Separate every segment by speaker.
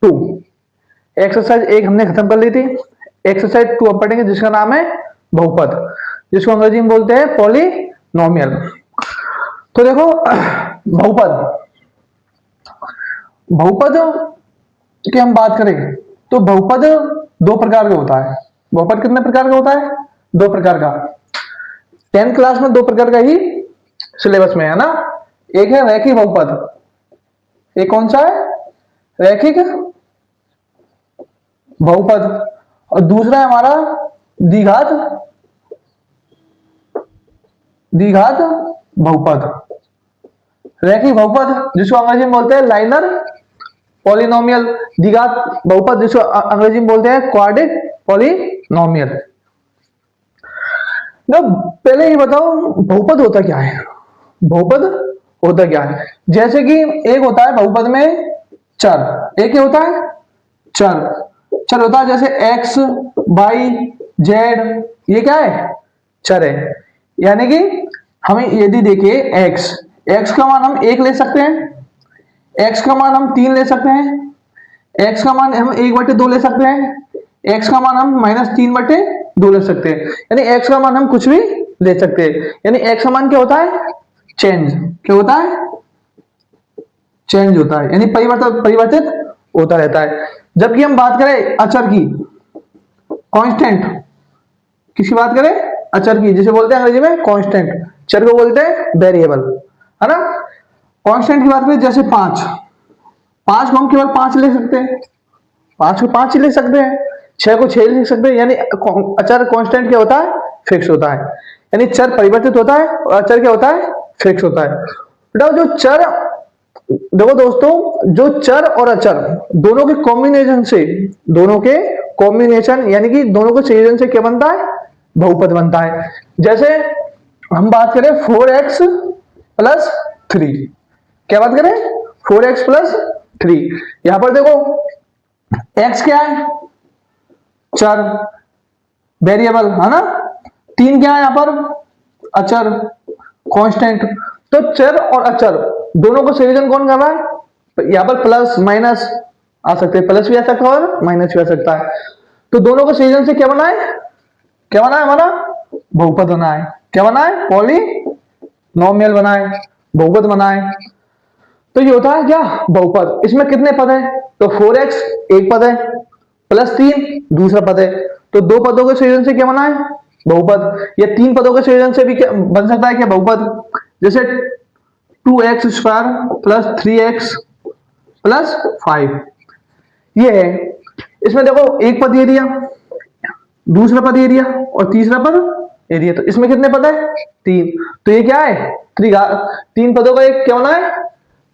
Speaker 1: To. Exercise एक हमने खत्म कर ली थी। एक्सरसाइज टू अब पढ़ेंगे जिसका नाम है बहुपद, जिसको अंग्रेजी में बोलते हैं पॉलिनोमियल। तो देखो बहुपद, बहुपद की हम बात करें तो बहुपद दो प्रकार का होता है। बहुपद कितने प्रकार का होता है? दो प्रकार का। 10th क्लास में दो प्रकार का ही सिलेबस में है ना। एक है रैखिक बहुपद, एक कौन सा है? रैखिक बहुपद। और दूसरा है हमारा द्विघात, द्विघात बहुपद। रैखिक बहुपद जिसको अंग्रेजी में बोलते हैं लाइनर पॉलिनोमियल, द्विघात बहुपद जिसको अंग्रेजी में बोलते हैं क्वाड्रिक पॉलिनोमियल। पहले ये बताओ बहुपद होता क्या है? बहुपद होता क्या है? जैसे कि एक होता है बहुपद में चर, एक ही होता है चर। चर होता है जैसे x, y, z, ये क्या है? चर है। यानी कि हमें यदि देखिए x का मान हम एक ले सकते हैं, x का मान हम 3 ले सकते हैं, x का मान हम 1/2 ले सकते हैं, x का मान हम -3/2 ले सकते हैं। यानी x का मान हम कुछ भी ले सकते हैं। यानी x का मान क्या होता है? चेंज। क्या होता है? चेंज होता है, यानी परिवर्तित परिवर्तित होता रहता है। जबकि हम बात करें अचर की, कांस्टेंट, किसकी बात करें? अचर की, जिसे बोलते हैं अंग्रेजी में कांस्टेंट, चर को बोलते हैं वेरिएबल, है ना। कांस्टेंट की बात करें जैसे 5 को हम केवल 5 ले सकते हैं, 5 को 5 ही ले सकते हैं, 6 को 6 लिख सकते हैं। यानी अचर कांस्टेंट क्या होता है? फिक्स होता है। यानी चर परिवर्तित होता है और अचर क्या होता है? फिक्स होता है। बेटा जो चर, देखो दोस्तों, जो चर और अचर दोनों के कॉम्बिनेशन से, दोनों के कॉम्बिनेशन यानी कि दोनों के संयोजन से क्या बनता है? बहुपद बनता है। जैसे हम बात करें 4x प्लस 3, क्या बात करें? 4x plus 3। यहां पर देखो x क्या है? चर, वेरिएबल, है ना। 3 क्या है यहां पर? अचर, कांस्टेंट। तो चर और अचर दोनों को संयोजन कौन कर रहा है? यहां पर प्लस माइनस आ सकते हैं, प्लस भी आ सकता है और माइनस भी आ सकता है। तो दोनों को संयोजन से क्या बना है? क्या बना है हमारा? बहुपद बना है। क्या बना है? पॉलिनोमियल बना है, बहुपद बना है। तो ये होता है क्या? बहुपद। इसमें कितने पद है? तो 4x एक पद है, प्लस 3 दूसरा पद है। तो दो पदों के संयोजन से क्या बना है? बहुपद। या 3 पदों के संयोजन से भी क्या बन सकता है? क्या बहुपद? जैसे 2x square plus 3x plus 5, ये है। इसमें देखो एक पद ये दिया, दूसरा पद ये दिया और तीसरा पद ये दिया। तो इसमें कितने पद है? 3। तो ये क्या है? 3 पदों का एक क्या बना है?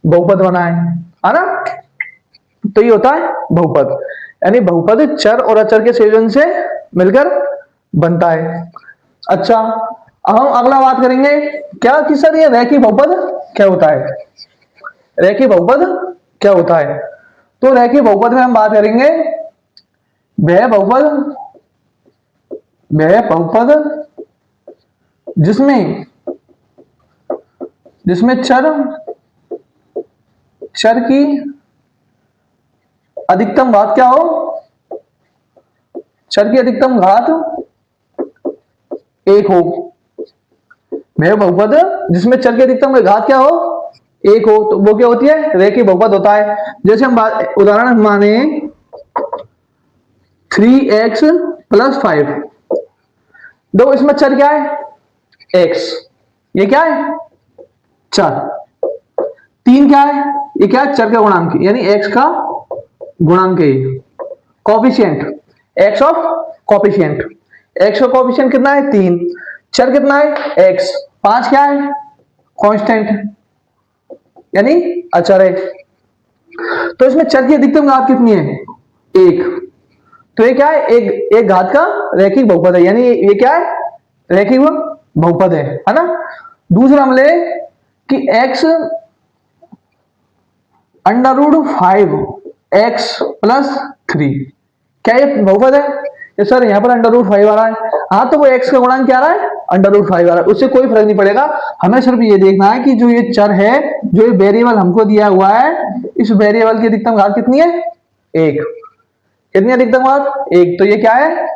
Speaker 1: बहुपद बना है ना। तो ये होता है बहुपद। यानी बहुपद चर और अचर के संयोजन से मिलकर बनता है। अच्छा, अब हम अगला बात करेंगे क्या किसका दिया? रैखिक बहुपद क्या होता है? रैखिक बहुपद क्या होता है? तो रैखिक बहुपद में हम बात करेंगे वह बहुपद, वह बहुपद जिसमें चर की अधिकतम घात क्या हो? चर की अधिकतम घात 1 हो। वह बहुपद जिसमें चर की अधिकतम घात क्या हो? 1 हो। तो वो क्या होती है? रैखिक बहुपद होता है। जैसे हम उदाहरण माने 3x प्लस 5, देखो इसमें चर क्या है? x, ये क्या है? चर। 3 क्या है? ये क्या है? चर का गुणांक, यानी x का गुणांक है। Coefficient, x of coefficient, x का कोफिशिएंट कितना है? 3। चर कितना है? x। 5 क्या है? कांस्टेंट, यानी अचर है। तो इसमें चर की अधिकतम घात कितनी है? 1। तो ये क्या है? एक घात का रैखिक बहुपद है, यानी ये क्या है? रैखिक बहुपद है ना। दूसरा हम ले कि x √5x प्लस 3, क्या ये बहुपद है? ये सर यहां पर √5 आ रहा है। हाँ, तो वो x का गुणांक क्या आ रहा है? √5 आ रहा है। उससे कोई फर्क नहीं पड़ेगा। हमें सिर्फ ये देखना है कि जो ये चर है, जो ये वेरिएबल हमको दिया हुआ है, इस वेरिएबल की अधिकतम घात कितनी है? एक। कितनी अधिकतम घात? एक। तो ये क्या है?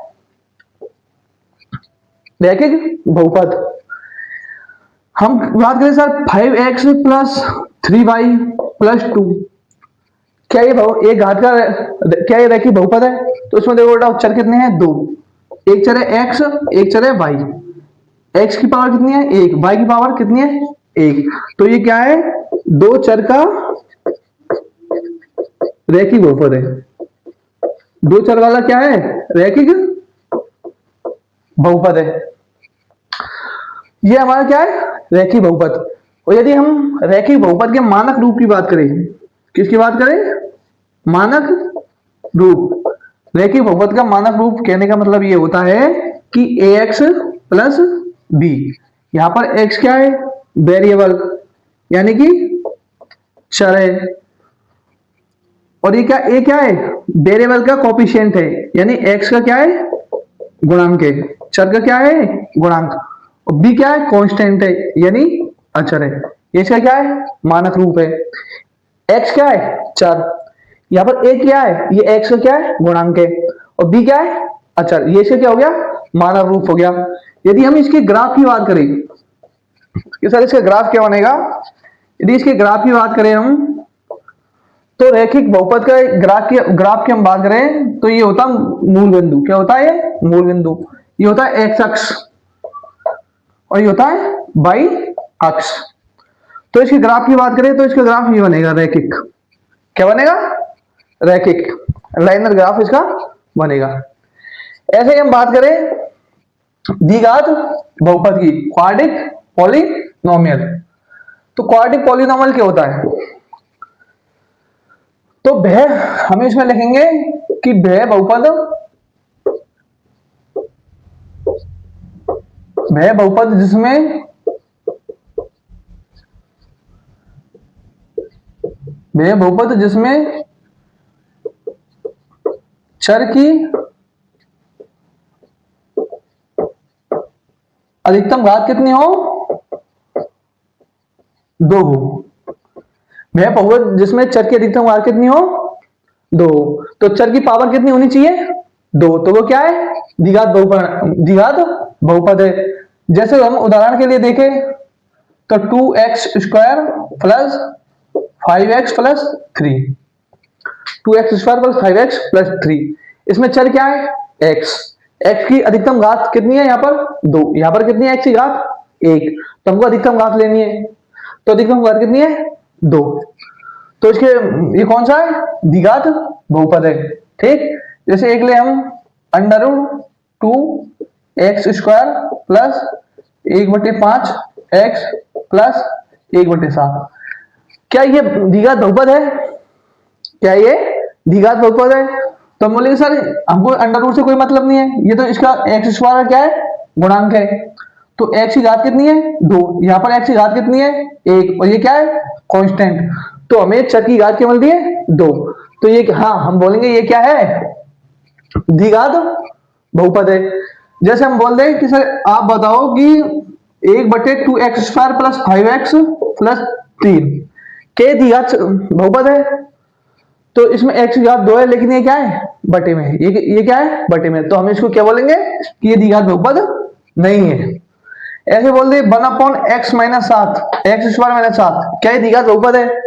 Speaker 1: रैखिक बहुपद। हम बात करें sir 5x plus 3y plus 2, क्या ये एक घात का क्या ये रैखिक बहुपद है? तो इसमें देखो बेटा चर कितने हैं? दो। एक चर है x, एक चर है y। x की पावर कितनी है? एक। y की पावर कितनी है? एक। तो ये क्या है? दो चर का रैखिक बहुपद है। दो चर वाला क्या है? रैखिक बहुपद है। ये हमारा क्या है? रैखिक बहुपद। और यदि हम रैखिक बहुपद के मानक रूप की बात करें, किसकी बात करें? मानक रूप। रैखिक बहुपद का मानक रूप कहने का मतलब ये होता है कि ax प्लस b, यहां पर x क्या है? वेरिएबल, यानी कि चर है। और ये क्या है? वेरिएबल का कोफिशिएंट है, यानी x का क्या है? गुणांक है। चर का क्या है? गुणांक। और b क्या है? कांस्टेंट है, यानी अचर है। ये इसका क्या है? मानक रूप है। x क्या है? चर। यहाँ पर a क्या है? ये x का क्या है? गुणांक है। और b क्या है? अचर। ये इसका क्या हो गया? मानक रूप हो गया। यदि हम इसके ग्राफ की बात करें कि सर इसका ग्राफ क्या बनेगा, यदि इसके ग्राफ की बात करें हम, तो रैखिक बहुपद का ग्राफ की हम बात करें तो ये होता मूल बिंदु। क्या होता है? ये मूल बिंदु। ये होता है एक्स अक्ष और ये होता है वाई अक्ष। तो इसके ग्राफ की बात करें तो इसका ग्राफ ये बनेगा रैखिक। क्या बनेगा? रैखिक लाइनर ग्राफ इसका बनेगा। ऐसे ही हम बात करें द्विघात बहुपद की, क्वाड्रिक पॉलिनोमियल। तो क्वाड्रिक पॉलिनोमियल क्या होता है? तो वह हम इसमें लिखेंगे कि वह बहुपद जिसमें चर की अधिकतम घात कितनी हो? दो हो। वह बहुपद जिसमें चर की अधिकतम घात कितनी हो? दो। तो चर की पावर कितनी होनी चाहिए? दो। तो वो क्या है? द्विघात बहुपद है। जैसे हम उदाहरण के लिए देखें तो 2x square plus 5x plus 3, 2x square plus 5x plus 3, इसमें चर क्या है? x। x की अधिकतम घात कितनी है? यहाँ पर दो। यहाँ पर कितनी है x की घात? एक। तो हमको अधिकतम घात लेनी है, तो अधिकतम घात कितनी है? दो। तो इसके ये कौन सा है? द्विघात बहुपद है। ठीक। जैसे एक ले हम under root 2x square plus 1/5 x plus 1/7। क्या ये द्विघात बहुपद है? क्या ये द्विघात बहुपद है? तो हम बोलेंगे सर हमको अंडर रूट से कोई मतलब नहीं है, ये तो इसका एक्स स्क्वायर क्या है? गुणांक है। तो x की घात कितनी है? दो। यहाँ पर x की घात कितनी है? एक। और ये क्या है? कांस्टेंट। तो हमें चर की घात क्या मिलती है? दो। तो ये हाँ हम बोलेंगे ये क्या है? द्विघात बहुपद है। जैसे हम बोल दें कि सर आप बताओ कि 1/2x square plus 5x plus 3 के द्विघात बहुपद है। तो इसमें x की घात दो है, लेकिन ये क्या है? बटे में। ये क्या है? बटे में। तो हम इसको क्या बोलेंगे कि ये द्विघात बहुपद नहीं है। ऐसे बोल दे 1/x minus 7 x square minus 7, क्या ये द्विघात बहुपद है?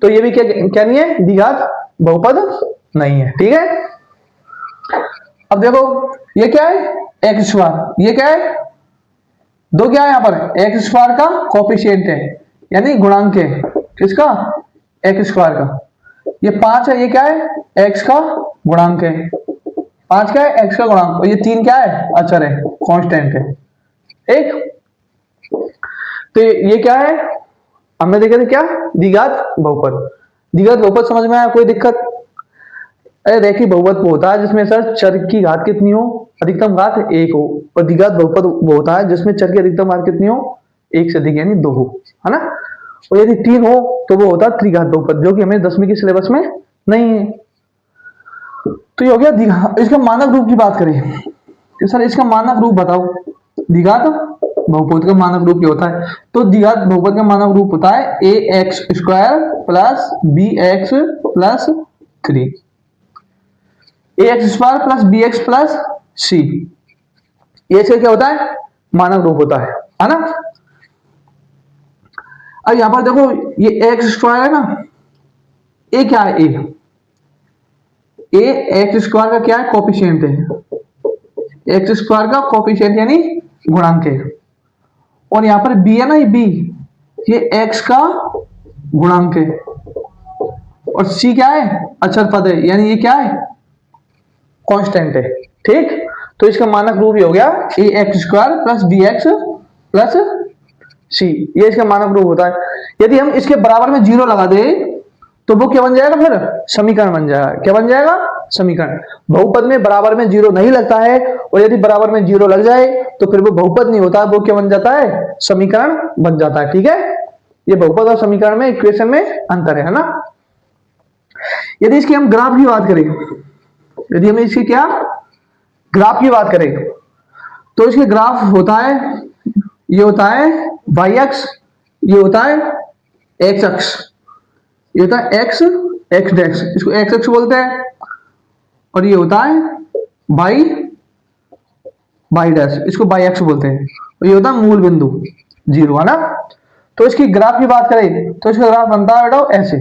Speaker 1: तो ये भी क्या नहीं है? द्विघात बहुपद नहीं है। ठीक है। अब देखो ये क्या है? X square. ये क्या है? दो क्या है यहाँ पर? एक्स स्क्वायर का कोफिशिएंट है, यानी गुणांक है। किसका? एक्स स्क्वायर का। ये 5 है, ये क्या है? एक्स का गुणांक है। 5 क्या है? एक्स का गुणांक। और ये 3 क्या है? अचर है, कांस्टेंट है। एक। तो ये क्या है? हमने देखा था क्या? द्विघात बहुपद। द्विघात बहुपद समझ में आया? कोई दिक्कत? अरे रैखिक बहुपद वो होता है जिसमें सर चर की घात कितनी हो? अधिकतम घात एक हो। और द्विघात बहुपद वो होता है जिसमें चर की अधिकतम घात कितनी हो? एक से अधिक, यानी दो हो, है ना। और यदि तीन हो तो वो होता है त्रिघात बहुपद, जो कि हमें 10वीं के सिलेबस में नहीं है। तो ये हो गया। इसका मानक रूप की बात करें कि सर इसका मानक रूप बताओ। द्विघात बहुपद का मानक रूप क्या होता है? तो द्विघात बहुपद का मानक रूप होता है ax square plus bx plus 3। A X square plus B X plus C, ये इसका क्या होता है, मानक रूप होता है ना। अब यहां पर देखो ये एक्स स्क्वायर है ना, ए क्या है, ए एक्स स्क्वायर का क्या है, कोफिशिएंट है, एक्स स्क्वायर का कोफिशिएंट यानी गुणांक है। और यहां पर बी है ना, ये बी, ये एक्स का गुणांक है। और सी क्या है, अचर पद है, यानी ये क्या है, कांस्टेंट है। ठीक, तो इसका मानक रूप ही हो गया A X square plus B X plus C, ये इसका मानक रूप होता है। यदि हम इसके बराबर में जीरो लगा दे तो वो क्या बन जाएगा, फिर समीकरण बन जाएगा। क्या बन जाएगा, समीकरण। बहुपद में बराबर में जीरो नहीं लगता है, और यदि बराबर में जीरो लग जाए तो फिर वो बहुपद नहीं होता, वो क्या बन जाता है, समीकरण बन जाता है। ठीक है, ये बहुपद और समीकरण में, इक्वेशन में अंतर है ना। यदि इसकी हम ग्राफ की बात करें, यदि हम इसकी क्या ग्राफ की बात करें, तो इसके ग्राफ होता है, ये होता है वाई अक्ष, ये होता है एक्स अक्ष, ये होता है एक्स एक्स डैश, इसको एक्स अक्ष बोलते हैं। और ये होता है वाई वाई डैश, इसको वाई अक्ष बोलते हैं। और ये होता है मूल बिंदु जीरो, है ना। तो इसकी ग्राफ की बात करें तो इसका ग्राफ बनता है बेटा ऐसे,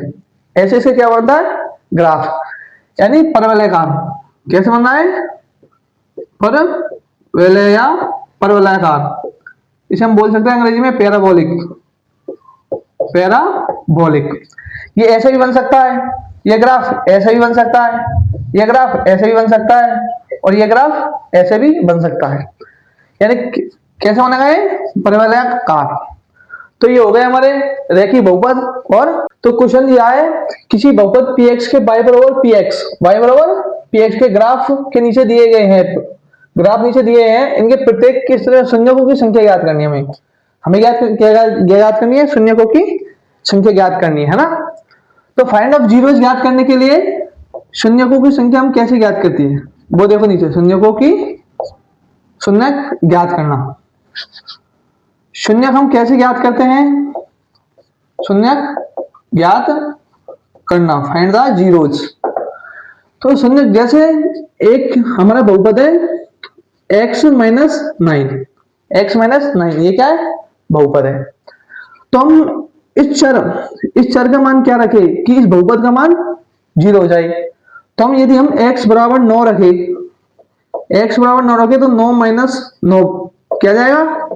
Speaker 1: ऐसे से क्या बनता है, ग्राफ, यानी परवलयाकार। कैसे बनना है, परवलय या परवलयाकार। इसे हम बोल सकते हैं अंग्रेजी में पैराबोलिक, पैराबोलिक। ये ऐसे भी बन सकता है, ये ग्राफ ऐसे भी बन सकता है, ये ग्राफ ऐसे भी बन सकता है, और ये ग्राफ ऐसे भी बन सकता है। यानी कैसे बनेगा ये, परवलयाकार। तो ये हो गए हमारे रेखीय बहुपद। और तो क्वेश्चन दिया है किसी बहुपद px के y बराबर px, y बराबर px के ग्राफ के नीचे दिए गए हैं, ग्राफ नीचे दिए हैं, इनके प्रत्येक किस तरह संयोजकों की संख्या ज्ञात करनी है। हमें ज्ञात करनी है, संयोजकों की संख्या ज्ञात करनी है ना। तो फाइंड ऑफ जीरोस ज्ञात करने के लिए संयोजकों की संख्या हम कैसे ज्ञात करती है, वो देखो नीचे, संयोजकों की शून्यक ज्ञात करना। शून्यक हम कैसे ज्ञात करते हैं, शून्यक ज्ञात करना, फाइंड द जीरोस। तो शून्यक जैसे एक हमारा बहुपद है x माइनस 9, एक्स माइनस 9, ये क्या है, बहुपद है। तो हम इस चर का मान क्या रखे कि इस बहुपद का मान जीरो हो जाए। तो हम यदि हम x बराबर 9 रखे, x बराबर 9 रखे तो 9 माइनस 9 क्या जाएगा,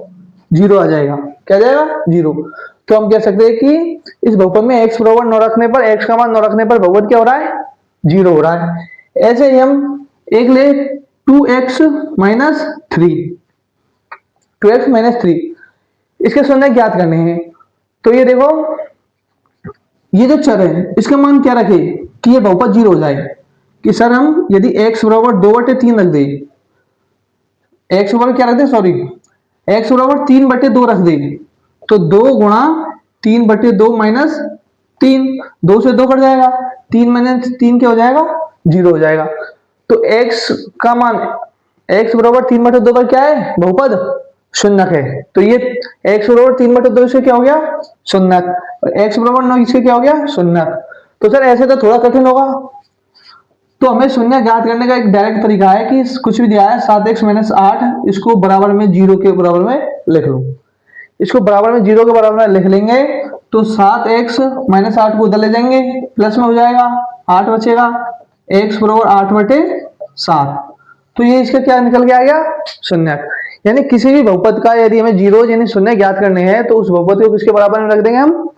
Speaker 1: जीरो आ जाएगा। क्या जाएगा, जीरो। तो हम कह सकते हैं कि इस बहुपद में x बराबर 9 रखने पर, x का मान 9 रखने पर बहुपद क्या हो रहा है, जीरो हो रहा है। ऐसे ही हम एक ले 2x माइनस 3, 2x माइनस 3, इसके शून्य ज्ञात करने हैं। तो ये देखो, ये जो चर है इसका मान क्या रखे कि ये बहुपद जीरो हो जाए, कि सर हम यदि x बराबर 2/3 रख दे, x बराबर क्या रख दे, सॉरी, x बराबर 3/2 रख दे, तो 2 गुणा 3/2 माइनस 3, 2 से 2 कट जाएगा, 3 माइनस 3 क्या हो जाएगा, जीरो हो जाएगा। तो x का मान, x बराबर 3/2 पर क्या है, बहुपद शून्यक है। तो ये x बराबर 3/2 से क्या हो गया, शून्यक, और x बराबर 9 इससे क्या हो गया, शून्यक। तो सर ऐसे तो थोड़ा कठिन होगा, तो हमें शून्य ज्ञात करने का एक डायरेक्ट तरीका है कि कुछ भी दिया है 7x माइनस 8, इसको बराबर में जीरो के बराबर में लिख लो। इसको बराबर में जीरो के बराबर में लिख लेंगे तो 7x माइनस 8 को उधर ले जाएंगे, प्लस में हो जाएगा, 8 बचेगा, x बराबर 8/7। तो ये इसका क्या निकल के आ गया, शून्यक। यानी किसी भी बहुपद का यदि हमें जीरो यानी शून्य ज्ञात करने हैं तो उस बहुपद को किसके बराबर में रख देंगे, हम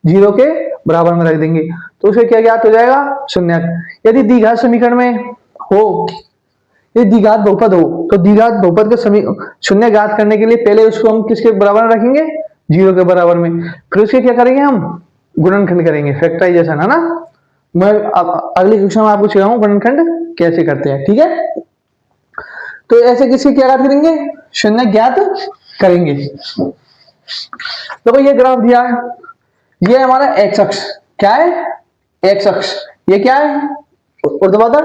Speaker 1: जीरो के बराबर में रख देंगे, तो उसे क्या ज्ञात हो जाएगा, शून्यक। यदि द्विघात समीकरण में हो, यदि द्विघात बहुपद हो, तो द्विघात बहुपद का शून्य ज्ञात करने के लिए पहले उसको हम किसके बराबर में रखेंगे, जीरो के बराबर में, फिर उसके क्या करेंगे, हम गुणनखंड करेंगे, फैक्टराइजेशन, है ना। मैं अगली कक्षा में आपको सिखाऊंगा गुणनखंड कैसे करते हैं, ठीक है। तो ऐसे किसके क्या ज्ञात करेंगे, शून्य ज्ञात करेंगे। देखो ये ग्राफ दिया है, ये हमारा एक्स अक्ष, क्या है, एक्स अक्ष, ये क्या है, ऊर्ध्वाधर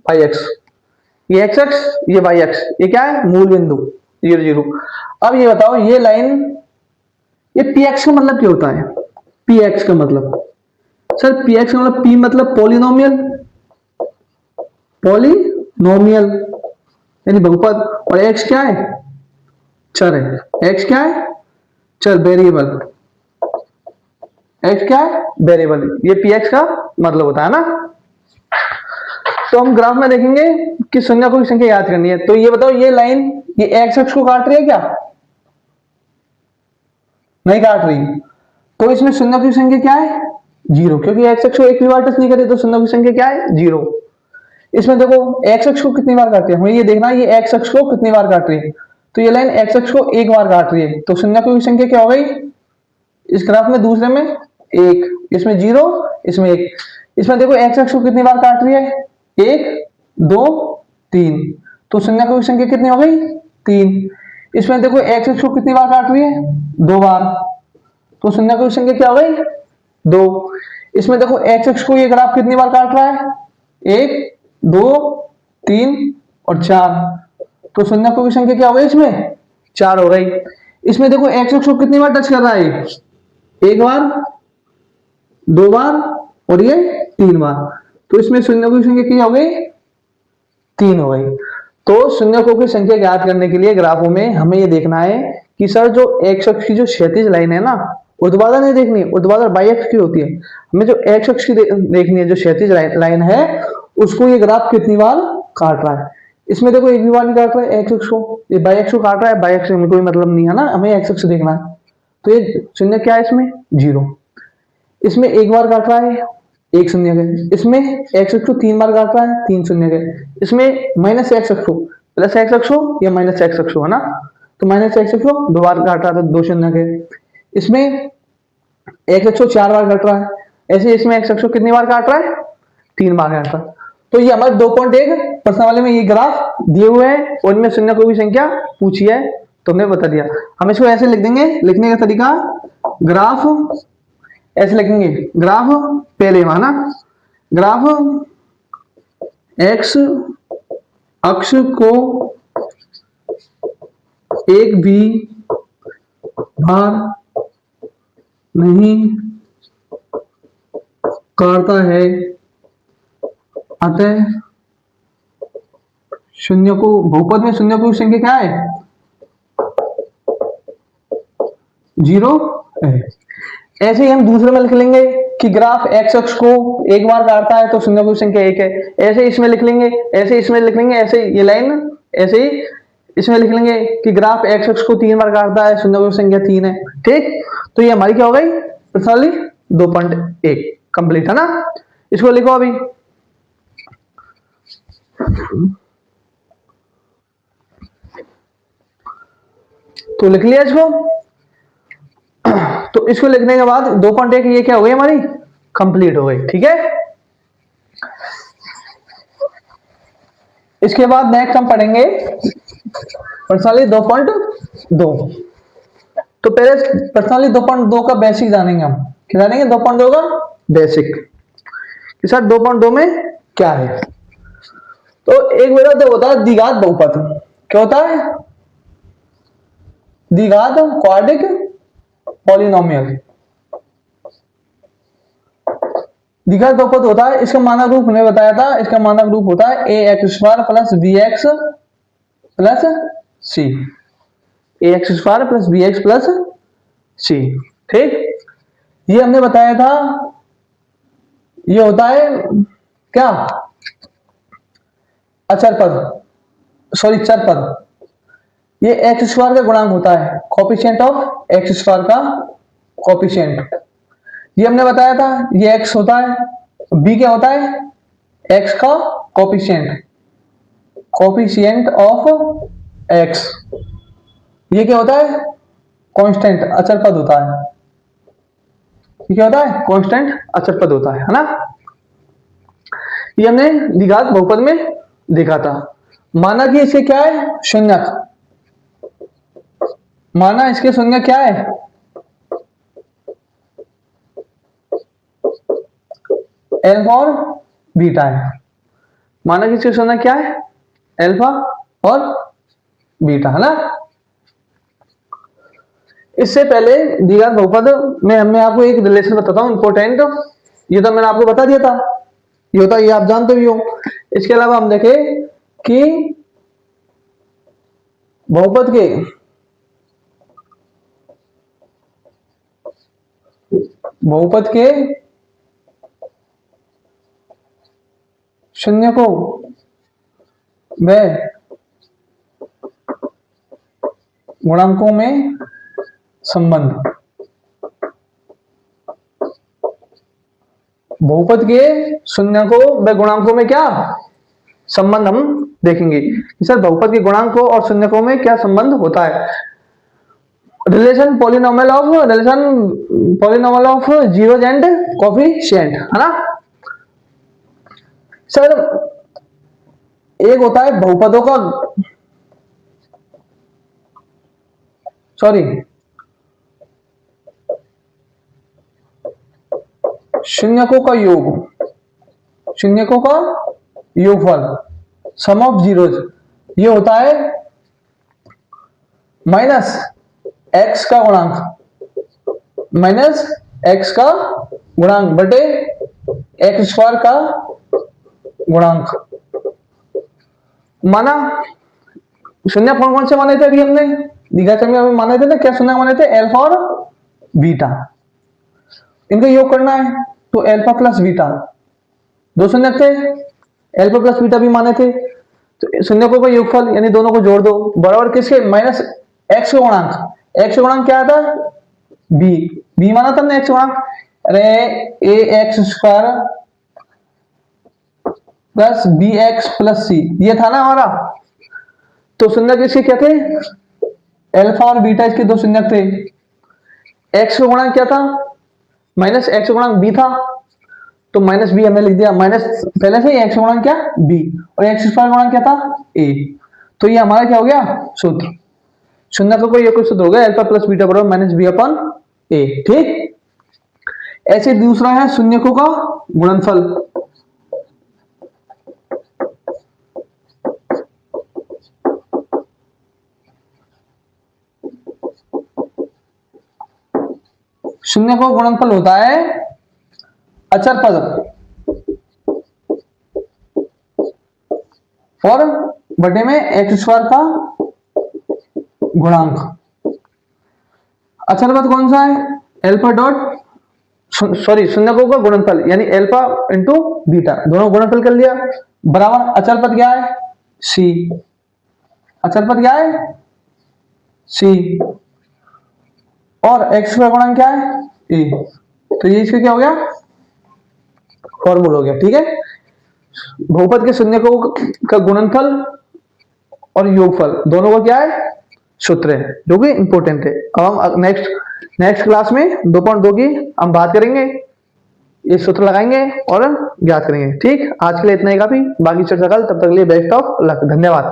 Speaker 1: वाई अक्ष, ये एक्स अक्ष, ये वाई अक्ष, ये क्या है, मूल बिंदु 0 0। अब ये बताओ, ये लाइन, ये पी एक्स का मतलब क्या होता है, पी एक्स का मतलब, सर पी एक्स का मतलब, पी मतलब पॉलिनोमियल, पॉलिनोमियल यानी बहुपद, और एक्स क्या है, चर है। एक्स क्या है, चर, वेरिएबल। एक्स क्या है, वेरिएबल। ये पी एक्स का मतलब होता है ना। तो हम ग्राफ में देखेंगे कि शून्य को संख्या याद करनी है। तो ये बताओ, ये लाइन ये एक्स अक्ष को काट रही है क्या, नहीं काट रही। तो इसमें शून्य की संख्या क्या है, जीरो, क्योंकि एक्स अक्ष को एक भी बार टच नहीं करी, तो शून्य की संख्या क्या है, जीरो। इसमें देखो एक्स अक्ष को कितनी बार काटती है, हमें ये देखना है ये एक्स अक्ष को कितनी बार काट रही है। तो ये लाइन एक्स अक्ष को एक बार काट रही है, तो शून्य की संख्या क्या हो गई इस ग्राफ में, दूसरे में एक, इसमें जीरो, इसमें एक। इसमें देखो एक्स अक्ष को कितनी बार काट रही है, एक, दो, तीन, तो शून्य की संख्या कितनी हो गई, तीन। इसमें देखो एक्स अक्ष को कितनी बार काट रही है, दो बार, तो शून्य की संख्या क्या हो गई, दो। इसमें देखो एक्स अक्ष को ये ग्राफ कितनी बार काट रहा है, एक, दो, तीन और चार, तो शून्य की संख्या क्या हो गई इसमें, चार हो गई। इसमें देखो एक्स अक्ष को कितनी बार टच कर रहा है, एक बार, दो बार और ये तीन बार, तो इसमें शून्य की संख्या क्या हो गई, तीन हो गई। तो शून्यकों की संख्या ज्ञात करने के लिए ग्राफों में हमें ये देखना है कि सर जो एक्स अक्ष की जो क्षैतिज लाइन है ना, ऊर्ध्वाधर नहीं देखनी, ऊर्ध्वाधर बाई अक्ष की होती है। हमें जो एक्स अक्ष की देखनी है, जो क्षैतिज लाइन है, उसको ये ग्राफ कितनी बार काट रहा है। इसमें देखो एक भी बार नहीं काट रहा है एक्स अक्ष को, ये बाई अक्ष को काट रहा है, बाई अक्ष में कोई मतलब नहीं है ना, हमें एक्स अक्ष देखना है। तो ये शून्य क्या है इसमें, जीरो। इसमें एक बार काट रहा है, एक शून्य के। इसमें एक्स अक्ष को तीन बार काट रहा है, तीन शून्य के। इसमें माइनस एक्स अक्ष को, प्लस एक्स अक्ष को या माइनस एक्स अक्ष है ना, तो माइनस एक्स अक्ष को दो बार काट रहा था, दो शून्य के। इसमें एक्स अक्ष को चार बार काट रहा है, ऐसे इसमें एक्स अक्ष को कितनी बार काट रहा है, तीन बार काट रहा है। तो ये हमारे 2.1 प्रश्न वाले में ये ग्राफ दिए हुए हैं और इनमें शून्य को भी संख्या पूछी है, तो हमने बता दिया। हम इसको ऐसे लिख देंगे, लिखने का तरीका, ग्राफ ऐसे लिखेंगे, ग्राफ पहले माना, ग्राफ एक्स अक्ष को एक भी बार नहीं काटता है, अतः शून्य को, बहुपद में शून्य की संख्या क्या है, जीरो है। ऐसे ही हम दूसरे में लिख लेंगे कि ग्राफ एक्स अक्ष को एक बार काटता है तो शून्य की संख्या एक है। ऐसे इसमें लिख लेंगे, ऐसे इसमें लिख लेंगे, ऐसे ये लाइन, ऐसे ही इसमें लिख लेंगे कि ग्राफ एक्स अक्ष को तीन बार काटता है, शून्य की संख्या तीन है। ठीक, तो ये हमारी क्या हो गई प्रश्नावली 2.1 कंप्लीट है ना। इसको लिखो अभी, तो लिख लिया इसको। तो इसको लिखने के बाद 2.1 ये क्या हो गई हमारी, कंप्लीट हो गई। ठीक है, इसके बाद नेक्स्ट हम पढ़ेंगे प्रश्नावली 2.2। तो पहले प्रश्नावली 2.2 का बेसिक जानेंगे हम। क्या जानेंगे, 2.2 का बेसिक कि सर 2.2 में क्या है। तो एक मेरा होता है द्विघात बहुपद। क्या होता है, द्विघात क्वाड्रिक पॉलिनोमियल। द्विघात बहुपद होता है, इसका मानक रूप मैंने बताया था, इसका मानक रूप होता है A X square plus B X plus C, A X square plus B X plus C. ठीक, ये हमने बताया था, ये होता है क्या, अचर पद, सॉरी चर पद। ये एक्स स्क्वायर का गुणांक होता है, कोफिशिएंट ऑफ एक्स स्क्वायर का कोफिशिएंट। ये हमने बताया था, ये एक्स होता है, बी क्या होता है, एक्स का कोफिशिएंट, कोफिशिएंट ऑफ एक्स। ये क्या होता है, कांस्टेंट, अचर पद होता है। ये क्या होता है, कांस्टेंट अचर पद होता है ना। ये हमने द्विघात बहुपद में देखा था। माना कि इसके क्या है, शून्यक, माना इसके शून्य क्या है, एल्फा और बीटा है। माना कि इसके शून्य क्या है, एल्फा और बीटा है ना। इससे पहले द्विघात बहुपद में मैं आपको एक रिलेशन बताता हूं इंपॉर्टेंट, ये तो मैंने आपको बता दिया था, ये होता है, ये आप जानते भी हो इसके अलावा हम देखें कि बहुपद के शून्य को व गुणांकों में संबंध, बहुपद के शून्य को व गुणांकों में क्या संबंध हम देखेंगे। सर बहुपद के गुणांकों और शून्यकों में क्या संबंध होता है। Relation polynomial of zeros and coefficient, है ना। सर एक होता है बहुपदों का, शून्यकों का योगफल, सम ऑफ जीरोज, ये होता है माइनस एक्स का गुणांक बटे एक्स स्क्वायर का गुणांक। माना शून्य कौन कौन से माने थे अभी हमने दिखाचरण में माने थे ना, क्या शून्य माने थे, अल्फा और बीटा, इनका योग करना है। तो अल्फा प्लस बीटा दो शून्य थे, अल्फा प्लस बीटा भी माने थे, तो शून्यकों का योगफल यानी दोनों को जोड़ दो बराबर किसके, माइनस एक्स का गुणांक। एक्स का गुणांक क्या था, बी माना था ना एक्स गुणांक, अरे A X square plus B X plus C, ये था ना हमारा। तो शून्य किसके क्या थे, अल्फा और बीटा, इसके दो शून्य थे। एक्स का गुणांक क्या था, माइनस एक्स का गुणांक बी था, तो माइनस बी हमने लिख दिया, माइनस पहले से एक्स का गुणांक क्या बी, और एक्स स्क्वायर गुणांक क्या था ए। तो ये हमारा क्या हो गया सूत्र, शून्य का कोई एक सूत्र हो गया, अल्फा प्लस बीटा बराबर माइनस बी अपन ए। ठीक, ऐसे दूसरा है शून्यकों का गुणनफल। शून्य को गुणनफल होता है अचर पद और बटे में एक्स स्क्वायर का गुणांक। अचर पद कौन सा है, अल्फा डॉट शून्यकों का गुणनफल यानी अल्फा इंटू बीटा, दोनों गुणनफल कर लिया, बराबर अचर पद क्या है सी, अचर पद क्या है सी, और एक्स का गुणांक क्या है ए। तो ये इसका क्या हो गया फॉर्मूला हो गया। ठीक है, बहुपद के शून्यकों का गुणनफल और योगफल दोनों का क्या है सूत्र है, जो कि इंपॉर्टेंट है। अब हम नेक्स्ट क्लास में 2.2 की हम बात करेंगे, ये सूत्र लगाएंगे और ज्ञात करेंगे। ठीक, आज के लिए इतना ही काफी, बाकी चर्चा कल, तब तक के लिए बेस्ट ऑफ लक, धन्यवाद।